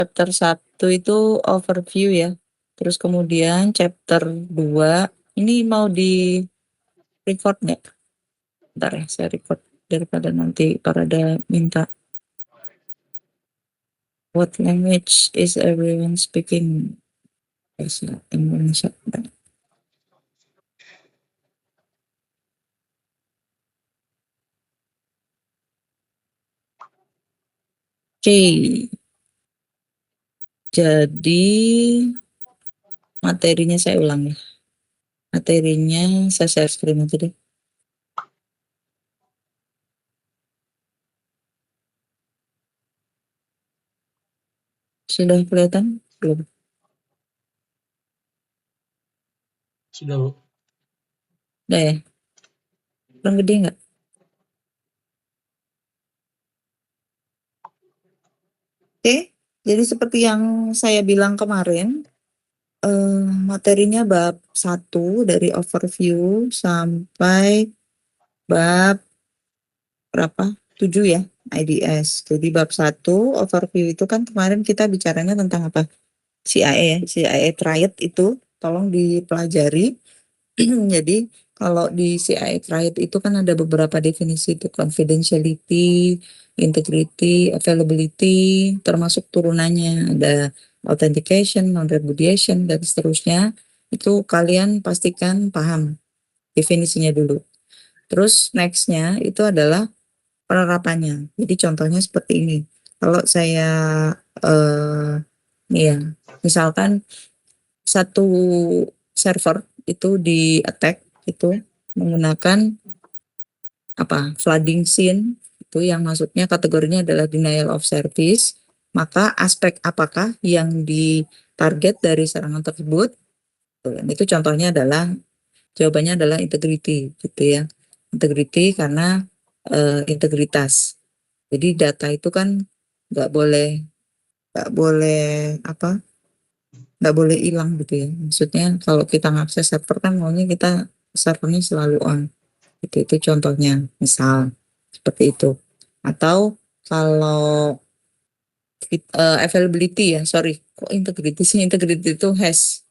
chapter 1 itu overview ya. Terus kemudian chapter 2 ini mau di record nggak? Bentar ya, saya record daripada nanti Parada minta. What language is everyone speaking? Bahasa Indonesia. Oke, jadi materinya saya ulang ya. Materinya saya share screen aja deh. Sudah kelihatan? Belum? Sudah, Bu. Udah ya? Kurang gede nggak? Oke, jadi seperti yang saya bilang kemarin, materinya bab 1 dari overview sampai bab berapa? 7 ya, IDS. Jadi bab 1 overview itu kan kemarin kita bicaranya tentang apa? CIA ya, CIA triad itu tolong dipelajari. Jadi kalau di CIA triad itu kan ada beberapa definisi itu confidentiality, integrity, availability, termasuk turunannya ada authentication, non-repudiation dan seterusnya. Itu kalian pastikan paham definisinya dulu. Terus nextnya itu adalah penerapannya. Jadi contohnya seperti ini. Kalau saya nih ya, misalkan satu server itu di attack itu menggunakan apa flooding scene itu yang maksudnya kategorinya adalah denial of service, maka aspek apakah yang ditarget dari serangan tersebut? Dan itu contohnya adalah jawabannya adalah integrity gitu ya, integrity karena integritas. Jadi data itu kan nggak boleh nggak boleh apa nggak boleh hilang gitu ya. Maksudnya kalau kita ngakses server kan maunya kita servernya selalu on. Itu contohnya, misal seperti itu. Atau kalau availability ya, sorry, kok integrity sih? Integrity itu hash,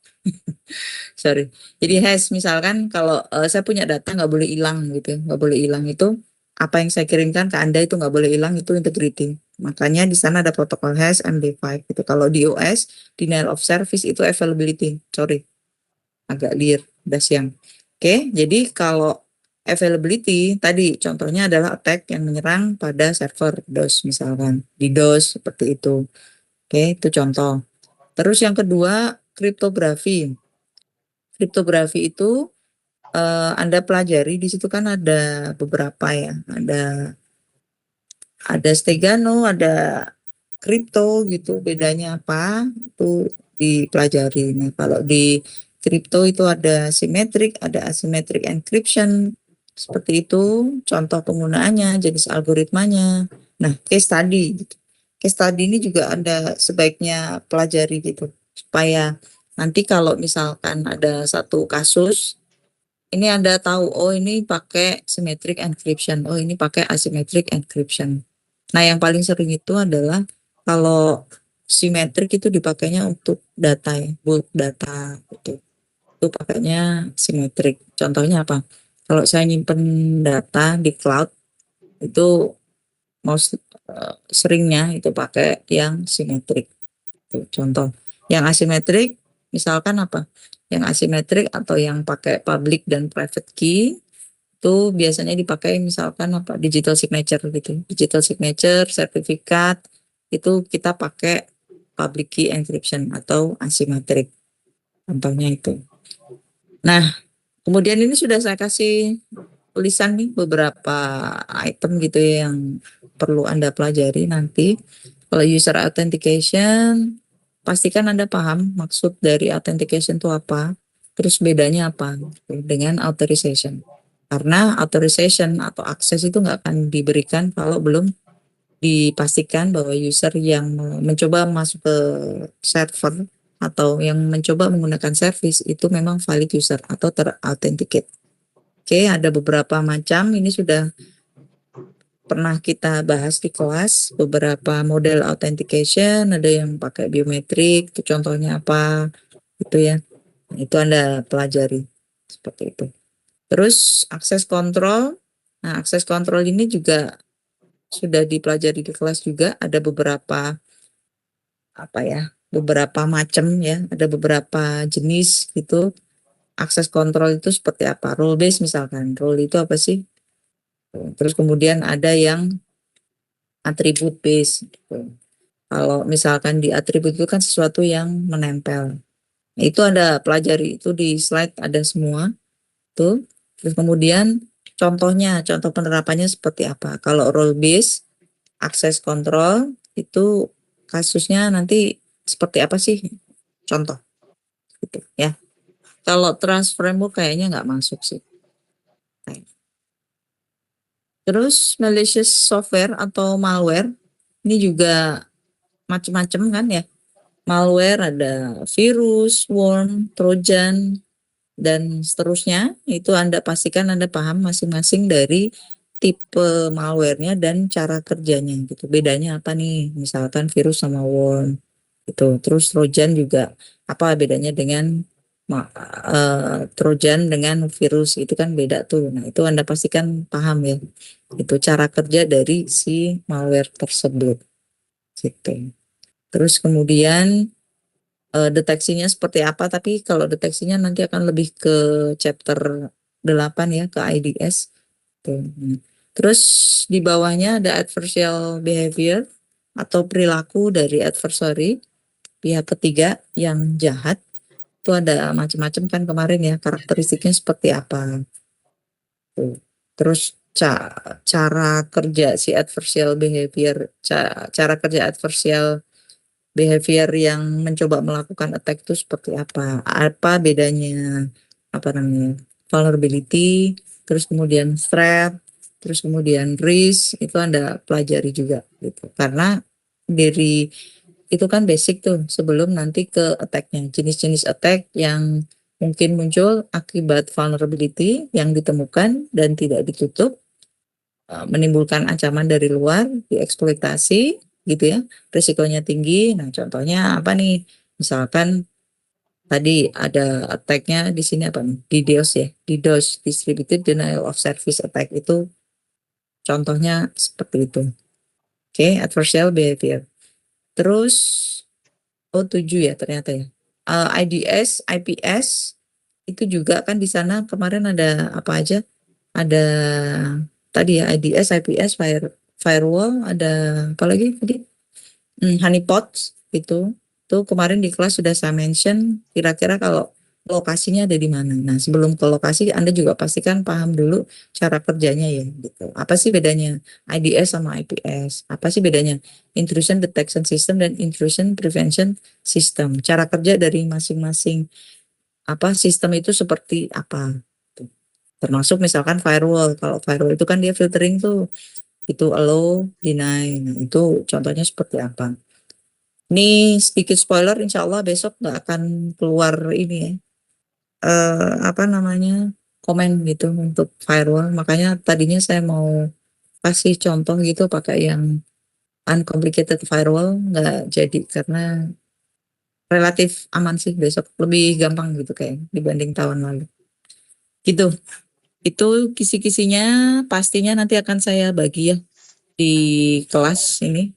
sorry. Jadi hash misalkan kalau saya punya data nggak boleh hilang gitu, ya. Nggak boleh hilang itu apa yang saya kirimkan ke Anda itu nggak boleh hilang itu integrity. Makanya di sana ada protokol hash MD5 gitu. Kalau di OS denial of service itu availability, sorry. Agak liar, udah siang. Oke, jadi kalau availability tadi contohnya adalah attack yang menyerang pada server DOS misalkan. Di DOS seperti itu. Oke, itu contoh. Terus yang kedua, kriptografi. Kriptografi itu Anda pelajari di situ kan ada beberapa ya. Ada Stegano, ada kripto gitu. Bedanya apa? Itu dipelajari. Nah, kalau di kripto itu ada symmetric, ada asymmetric encryption. Seperti itu contoh penggunaannya, jenis algoritmanya. Nah, case study gitu. Case study ini juga Anda sebaiknya pelajari gitu supaya nanti kalau misalkan ada satu kasus ini Anda tahu, oh ini pakai symmetric encryption, oh ini pakai asymmetric encryption. Nah, yang paling sering itu adalah kalau symmetric itu dipakainya untuk data ya, bulk data gitu. Itu pakainya symmetric. Contohnya apa? Kalau saya nyimpen data di cloud itu most seringnya itu pakai yang symmetric. Itu contoh. Yang asimetrik misalkan apa? Yang asimetrik atau yang pakai public dan private key itu biasanya dipakai misalkan apa digital signature gitu. Digital signature, sertifikat itu kita pakai public key encryption atau asymmetric. Contohnya itu. Nah, kemudian ini sudah saya kasih tulisan nih beberapa item gitu ya yang perlu Anda pelajari nanti. Kalau user authentication, pastikan Anda paham maksud dari authentication itu apa, terus bedanya apa gitu, dengan authorization. Karena authorization atau akses itu nggak akan diberikan kalau belum dipastikan bahwa user yang mencoba masuk ke server atau yang mencoba menggunakan service itu memang valid user atau terauthenticate. Oke, ada beberapa macam. Ini sudah pernah kita bahas di kelas beberapa model authentication, ada yang pakai biometrik, itu contohnya apa, itu ya. Itu Anda pelajari seperti itu. Terus akses kontrol. Nah, akses kontrol ini juga sudah dipelajari di kelas juga, ada beberapa apa ya, beberapa macam ya, ada beberapa jenis gitu. Akses kontrol itu seperti apa? Role based misalkan. Role itu apa sih? Terus kemudian ada yang atribut based gitu. Kalau misalkan di atribut itu kan sesuatu yang menempel. Nah, itu ada pelajari itu di slide ada semua tuh. Terus kemudian contohnya, contoh penerapannya seperti apa? Kalau role based access control itu kasusnya nanti seperti apa sih? Contoh gitu ya. Kalau trust framework kayaknya nggak masuk sih. Nah, terus malicious software atau malware ini juga macam-macam kan ya. Malware ada virus, worm, trojan, dan seterusnya. Itu Anda pastikan Anda paham masing-masing dari tipe malware-nya dan cara kerjanya gitu. Bedanya apa nih? Misalkan virus sama worm itu. Terus trojan juga apa bedanya dengan trojan dengan virus itu kan beda tuh. Nah, itu Anda pastikan paham ya. Itu cara kerja dari si malware tersebut gitu. Terus kemudian deteksinya seperti apa, tapi kalau deteksinya nanti akan lebih ke chapter 8 ya, ke IDS. Tuh. Terus di bawahnya ada adversarial behavior atau perilaku dari adversary, pihak ketiga yang jahat. Itu ada macam-macam kan kemarin ya, karakteristiknya seperti apa. Tuh. Terus cara kerja si adversarial behavior, cara kerja adversarial behavior yang mencoba melakukan attack itu seperti apa? Apa bedanya? Apa namanya? Vulnerability, terus kemudian threat, terus kemudian risk, itu Anda pelajari juga gitu. Karena dari itu kan basic tuh sebelum nanti ke attack-nya. Jenis-jenis attack yang mungkin muncul akibat vulnerability yang ditemukan dan tidak ditutup, menimbulkan ancaman dari luar, dieksploitasi gitu ya, risikonya tinggi. Nah, contohnya apa nih? Misalkan tadi ada attack-nya di sini apa nih? DDoS ya, DDoS, Distributed Denial of Service Attack itu contohnya seperti itu. Oke, adversarial behavior. Terus, oh 7 ya ternyata ya. IDS, IPS, itu juga kan di sana kemarin ada apa aja? Ada tadi ya IDS, IPS, firewall, ada apa lagi tadi? Honeypot itu. Tuh kemarin di kelas sudah saya mention kira-kira kalau lokasinya ada di mana. Nah, sebelum ke lokasi Anda juga pastikan paham dulu cara kerjanya ya gitu. Apa sih bedanya IDS sama IPS? Apa sih bedanya intrusion detection system dan intrusion prevention system? Cara kerja dari masing-masing apa sistem itu seperti apa? Tuh. Termasuk misalkan firewall. Kalau firewall itu kan dia filtering tuh itu allow, deny. Nah, itu contohnya seperti apa? Ini sedikit spoiler, insya Allah besok nggak akan keluar ini ya, apa namanya komen gitu untuk firewall. Makanya tadinya saya mau kasih contoh gitu pakai yang uncomplicated firewall, nggak jadi karena relatif aman sih besok lebih gampang gitu kayak dibanding tahun lalu. Gitu. Itu kisi-kisinya pastinya nanti akan saya bagi ya di kelas ini.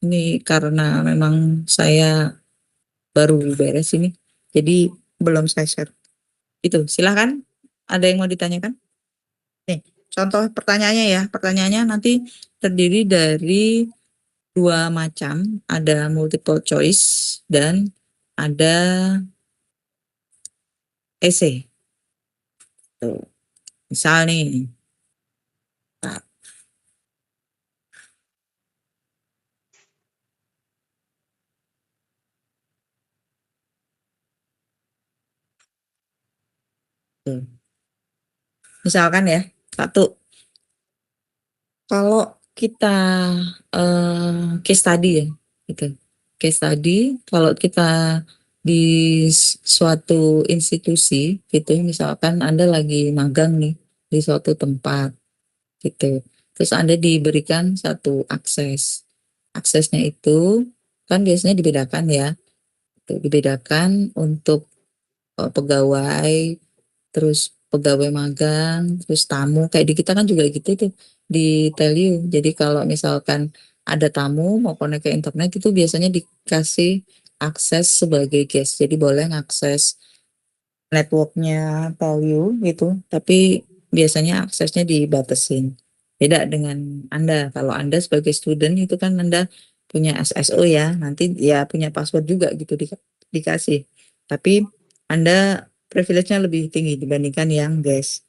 Ini karena memang saya baru beres ini. Jadi belum saya share. Itu, silahkan. Ada yang mau ditanyakan? Nih, contoh pertanyaannya ya. Pertanyaannya nanti terdiri dari dua macam. Ada multiple choice dan ada essay. Tuh, misal nih. Nah, tuh. Misalkan ya, satu. Kalau kita case study ya, gitu. Case study, kalau kita di suatu institusi, gitu, misalkan Anda lagi magang nih di suatu tempat, gitu. Terus Anda diberikan satu akses. Aksesnya itu kan biasanya dibedakan ya. Dibedakan untuk pegawai, terus pegawai magang, terus tamu. Kayak di kita kan juga gitu tuh di Teliu. Jadi kalau misalkan ada tamu mau connect ke internet itu biasanya dikasih akses sebagai guest. Jadi boleh ngakses networknya Teliu gitu, tapi biasanya aksesnya dibatasin. Beda dengan Anda. Kalau Anda sebagai student itu kan Anda punya SSO ya, nanti ya punya password juga gitu dikasih. Tapi Anda privilege-nya lebih tinggi dibandingkan yang guys.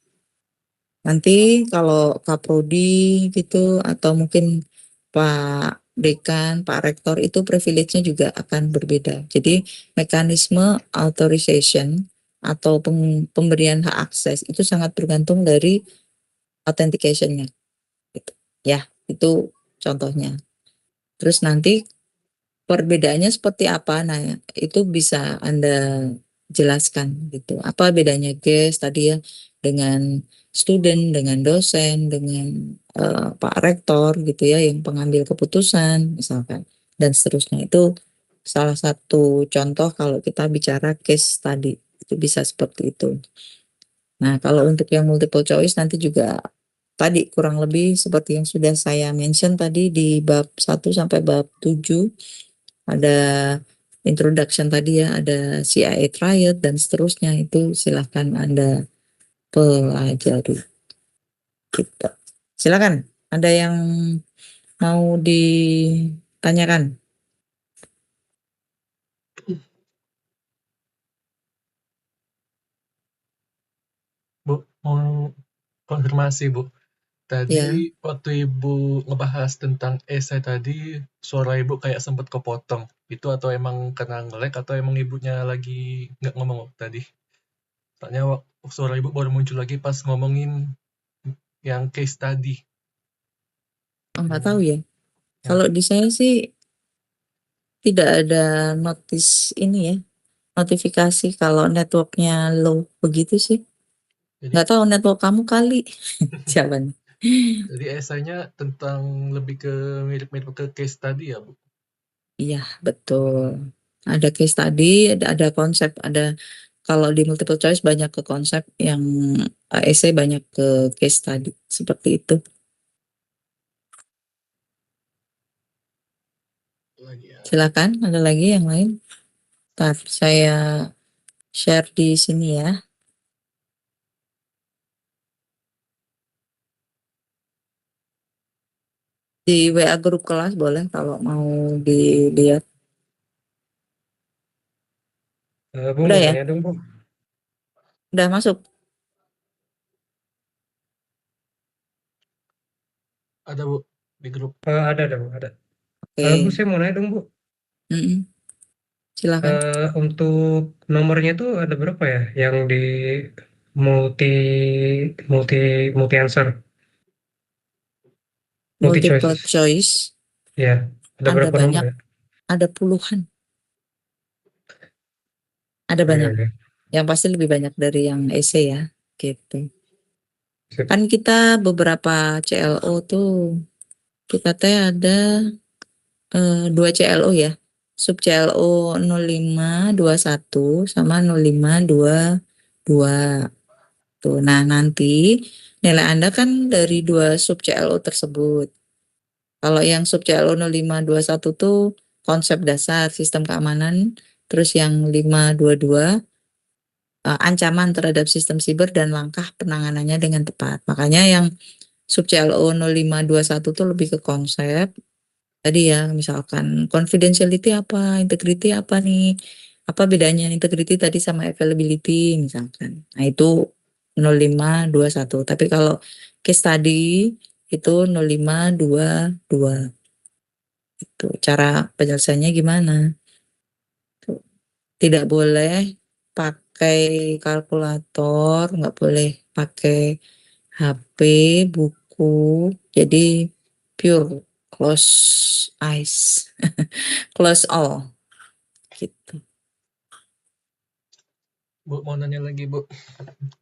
Nanti kalau Kaprodi gitu atau mungkin Pak Dekan, Pak Rektor itu privilege-nya juga akan berbeda. Jadi mekanisme authorization atau pemberian hak akses itu sangat bergantung dari authentication-nya. Gitu. Ya, itu contohnya. Terus nanti perbedaannya seperti apa? Nah, itu bisa Anda jelaskan gitu. Apa bedanya guest tadi ya dengan student, dengan dosen, dengan Pak Rektor gitu ya yang pengambil keputusan misalkan dan seterusnya. Itu salah satu contoh kalau kita bicara case tadi itu bisa seperti itu. Nah, kalau untuk yang multiple choice nanti juga tadi kurang lebih seperti yang sudah saya mention tadi di bab 1 sampai bab 7 ada introduction tadi ya, ada CIA triad dan seterusnya itu silahkan Anda pelajari. Gitu. Silakan, ada yang mau ditanyakan? Bu, mau konfirmasi, Bu. Tadi Ya, waktu Ibu ngebahas tentang esai tadi, suara Ibu kayak sempat kepotong. Itu atau emang kena nge-lag atau emang Ibunya lagi nggak ngomong tadi? Soalnya suara Ibu baru muncul lagi pas ngomongin yang case tadi. nggak tahu ya. Ya, Kalau di saya sih tidak ada notice ini ya, notifikasi kalau networknya low begitu sih. jadi Nggak tahu network kamu kali. Jawabannya. jadi esainya tentang lebih ke mirip-mirip ke case tadi ya, Bu? Iya, betul. Ada case tadi, ada konsep, ada kalau di multiple choice banyak ke konsep yang essay banyak ke case tadi, seperti itu. Lagi ya. Silakan, ada lagi yang lain? Ntar saya share di sini ya. Di WA grup kelas boleh kalau mau dilihat. Bu Udah mau ya? nanya dong Bu. Udah masuk? Ada, Bu, di grup. Ada dong, ada. Bu Oke. saya mau nanya dong Bu. Mm-mm. Silakan. Untuk nomornya tuh ada berapa ya? Yang di multi multi multi answer, multi Multiple choices. choice, Ya, ada ada berapa nomor banyak, ya? ada puluhan, ada Oke, banyak. oke. Yang pasti lebih banyak dari yang essay ya, gitu. Sip. Kan kita beberapa CLO tuh, kita teh ada 2 CLO ya. Sub CLO 0521 sama 0522. Tuh. Nah, nanti nilai Anda kan dari 2 sub CLO tersebut. Kalau yang sub CLO 0521 tuh konsep dasar sistem keamanan, terus yang 522 ancaman terhadap sistem siber dan langkah penanganannya dengan tepat. Makanya yang sub CLO 0521 tuh lebih ke konsep. Tadi ya, misalkan confidentiality apa, integrity apa nih, apa bedanya integrity tadi sama availability misalkan. Nah itu 0521. Tapi kalau case study itu 0522. Itu cara penyelesaiannya gimana? Tuh. Tidak boleh pakai kalkulator, nggak boleh pakai HP, buku. Jadi pure close eyes, close all gitu. Bu, mau nanya lagi, Bu.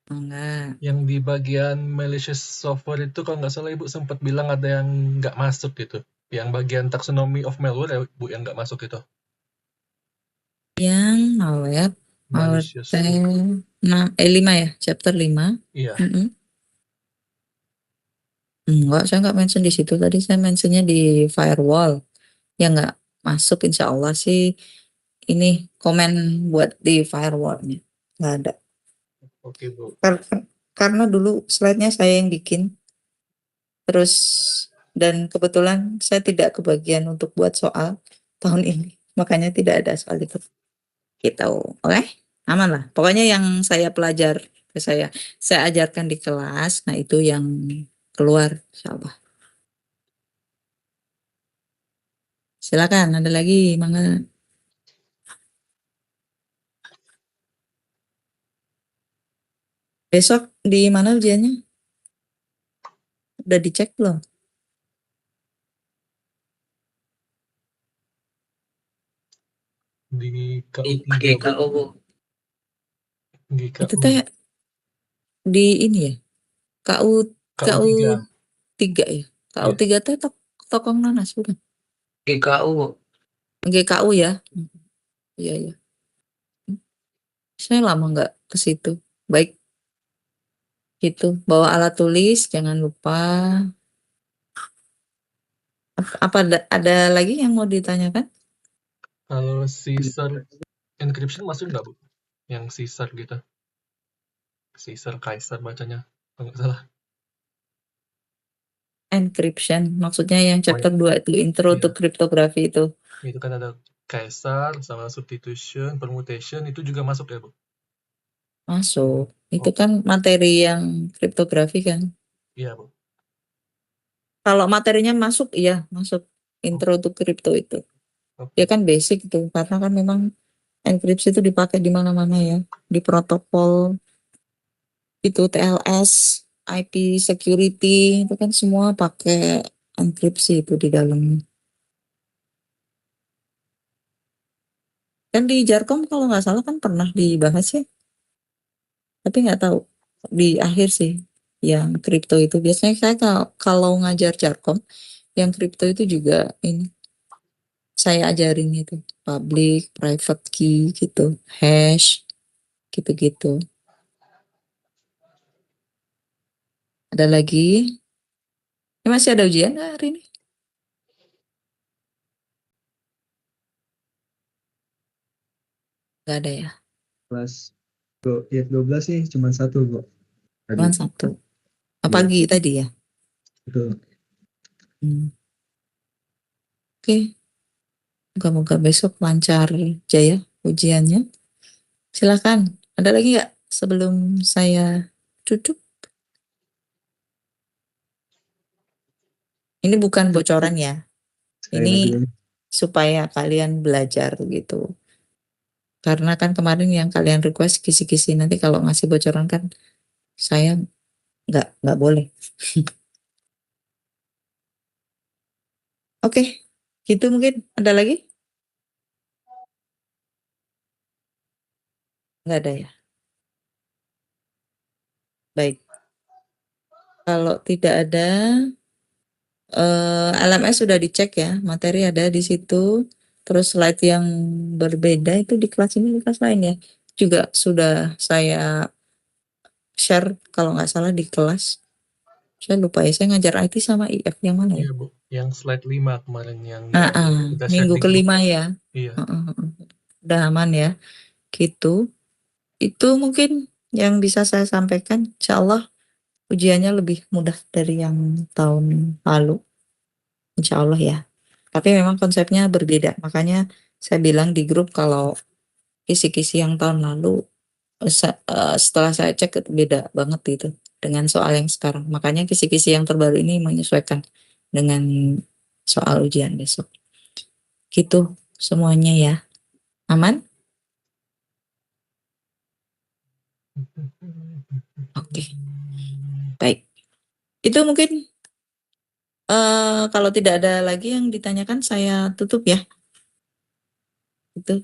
Enggak. Yang di bagian malicious software itu kalau nggak salah Ibu sempat bilang ada yang nggak masuk gitu. Yang bagian taxonomy of malware ya, Bu, yang nggak masuk itu. Yang malware Malicious. nah, 5 ya, chapter 5. Iya. Mm-mm. Enggak, saya nggak mention di situ. Tadi saya mentionnya di firewall. Ya nggak masuk, insya Allah sih ini komen buat di firewallnya. Nggak ada. Oke, Bu. Karena dulu slide-nya saya yang bikin. Terus, dan kebetulan saya tidak kebagian untuk buat soal tahun ini. Makanya tidak ada soal itu. Gitu. Oke? Aman lah. Pokoknya yang saya pelajar, saya ajarkan di kelas, nah itu yang keluar, insya Allah. Silakan, ada lagi, mangga. Besok di mana ujiannya? Udah dicek belum? Di KU3, Bu. GKO, Bu. Di Itu KU. teh di ini ya, KU KU KU3. 3 ya. KU Iya. 3 teh Tokong Nanas bukan? GKU, Bu. GKU ya. Iya iya. Saya lama nggak ke situ. Baik, gitu. Bawa alat tulis, jangan lupa. Apa ada lagi yang mau ditanyakan? Kalau Caesar encryption masuk nggak, Bu? Yang Caesar gitu. Caesar, Kaiser bacanya. Kalau nggak salah. Encryption, maksudnya yang Oh, chapter 2 itu intro iya. to cryptography itu. Itu kan ada Caesar sama substitution, permutation, itu juga masuk ya, Bu? Masuk. Itu Oh, kan materi yang kriptografi kan. iya, Bu. Kalau materinya masuk, iya masuk. Oh, Intro to crypto itu. Ya oke. kan basic itu, karena kan memang enkripsi itu dipakai di mana-mana ya. Di protokol itu TLS, IP security, itu kan semua pakai enkripsi itu di dalamnya. Kan di Jarkom kalau nggak salah kan pernah dibahas ya, tapi nggak tahu di akhir sih yang kripto itu. Biasanya saya kalau ngajar Jarkom, yang kripto itu juga ini saya ajarin itu public, private key gitu, hash, gitu-gitu. Ada lagi? Ini masih ada ujian nggak hari ini? Nggak ada ya, Kelas ya 12 sih cuma satu Bu tadi. cuma satu. Iya, Pagi tadi ya. betul. Hmm. Oke, moga-moga besok lancar Jaya ujiannya. Silakan. Ada lagi nggak sebelum saya tutup? Ini bukan bocoran ya. Sekali Ini lagi supaya kalian belajar gitu. Karena kan kemarin yang kalian request kisi-kisi, nanti kalau ngasih bocoran kan saya nggak boleh. Oke, gitu mungkin. Ada lagi? Nggak ada ya. Baik. Kalau tidak ada, LMS sudah dicek ya, materi ada di situ. Terus slide yang berbeda itu di kelas ini, di kelas lain ya. Juga sudah saya share kalau nggak salah di kelas. Saya lupa ya, saya ngajar IT sama IF yang mana ya? Iya, Bu. Yang slide 5 kemarin yang kita share Minggu di grup. kelima ya. Iya. Udah aman ya, gitu. Itu mungkin yang bisa saya sampaikan. Insya Allah ujiannya lebih mudah dari yang tahun lalu. Insya Allah ya. Tapi memang konsepnya berbeda. Makanya saya bilang di grup kalau kisi-kisi yang tahun lalu setelah saya cek itu beda banget itu dengan soal yang sekarang. Makanya kisi-kisi yang terbaru ini menyesuaikan dengan soal ujian besok. Gitu semuanya ya. Aman? Oke. Baik. Itu mungkin kalau tidak ada lagi yang ditanyakan saya tutup ya. Itu.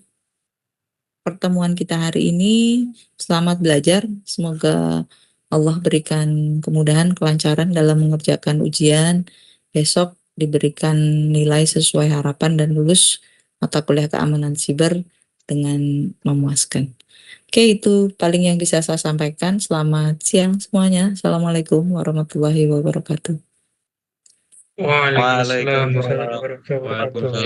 pertemuan kita hari ini. Selamat belajar. Semoga Allah berikan kemudahan, kelancaran dalam mengerjakan ujian. Besok diberikan nilai sesuai harapan dan lulus mata kuliah keamanan siber dengan memuaskan. Oke, itu paling yang bisa saya sampaikan. Selamat siang semuanya. Assalamualaikum warahmatullahi wabarakatuh. Waalaikumsalam warahmatullahi Waalaikumsalam. wabarakatuh.